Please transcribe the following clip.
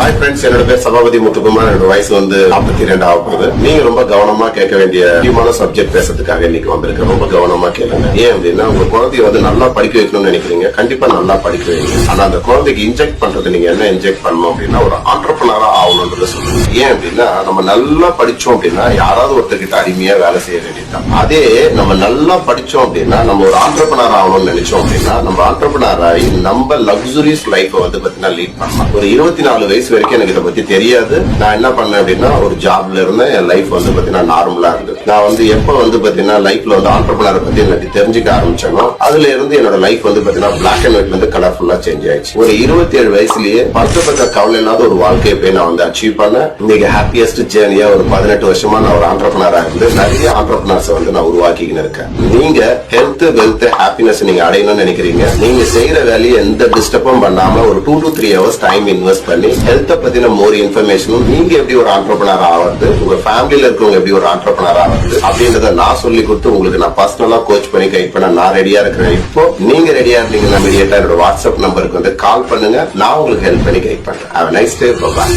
Hi friends, என்னோட பேர் சபாபதி முத்துக்குமார். என்னோட வயசு 42 ஆக போகுது. நீங்க ரொம்ப கவனமா கேட்க வேண்டிய முக்கியமான சப்ஜெக்ட் பேசுறதுக்காக இன்னைக்கு வந்திருக்கேன். ரொம்ப கவனமா கேளுங்க. ஏன் அப்படின்னா, உங்க குழந்தைய நல்லா படிக்க வைக்கணும்னு நினைக்கிறீங்க. கண்டிப்பா நல்லா படிக்க வைங்க. ஆனா அந்த குழந்தைக்கு இன்ஜெக்ட் பண்றது நீங்க என்ன இன்ஜெக்ட் பண்ணணும் அப்படின்னா, ஒரு ஆண்டர்பிரனரா ஆகணும்ன்றத சொல்லுங்க. ஏன் அப்படின்னா, நம்ம நல்லா படிச்சோம் அப்படின்னா யாராவது ஒருத்தர்கிட்ட அடிமையா வேலை செய்ய வேண்டியதுதான். அதே நம்ம நல்லா படிச்சோம் அப்படின்னா, நம்ம ஒரு ஆண்டர்பிரனர் ஆகணும்னு நினைச்சோம் அப்படின்னா, நம்ம ஆண்டர்பிரனர் ஆகி நம்ம லக்ஸுரியஸ் லைஃப் பாத்தீங்கன்னா லீட் பண்ணலாம். ஒரு 24 வயசு வரைக்கும் எனக்கு இதை பத்தி தெரியாது. நான் என்ன பண்ணேன் அப்படின்னா, ஒரு ஜாப்ல இருந்தேன். என் லைஃப் பாத்தீங்கன்னா நார்மலா இருந்தது. நான் எப்ப பாத்தீங்கன்னா லைஃப்ல ஆண்டர்பிரனர் பத்தி எனக்கு தெரிஞ்சுக்க ஆரம்பிச்சேனோ, அதுல இருந்து என்னோட லைஃப் பாத்தீங்கன்னா பிளாக் அண்ட் ஒயிட்ல இருந்து கலர்ஃபுல்லா சேஞ்ச் ஆயிடுச்சு. ஒரு 27 வயசுலயே பத்த கவலை இல்லாத ஒரு வாழ்க்கையை போய் நான் அச்சீவ் பண்ணேன். இன்னைக்கு ஹாப்பியஸ்ட் ஜேர்னியா ஒரு 18 வருஷமா நான் ஒரு ஆண்டர்பிரனரா இருந்து நிறைய ஆண்டர்பிரனர்ஸ் நான் உருவாக்கின்னு இருக்கேன். நீங்க ஹெல்த், வெல்த், ஹாப்பினஸ் நீங்க அடையணும்னு நினைக்கிறீங்க. நீங்க செய்யற வேலையை எந்த டிஸ்டர்பும் பண்ணாம ஒரு 2 to 3 hours டைம் இன்வெஸ்ட் பண்ணி ஹெல்த் பத்தின மோர் இன்ஃபர்மேஷனும், நீங்க எப்படி ஒரு ஆண்டர்பிரனர் ஆவது, உங்க ஃபேமிலியில இருக்கவங்க எப்படி ஒரு ஆண்டர்பிரனர் ஆவது அப்படின்றத நான் சொல்லி கொடுத்து உங்களுக்கு நான் பர்சனலா கோச் பண்ணி கைட் பண்ண நான் ரெடியா இருக்கிறேன். இப்போ நீங்க ரெடியா இருந்தீங்கன்னா இமீடியட்டா என்னோட வாட்ஸ்அப் நம்பருக்கு கால் பண்ணுங்க. நான் உங்களுக்கு ஹெல்ப் பண்ணி கைட் பண்றேன். Have a nice day. Bye bye.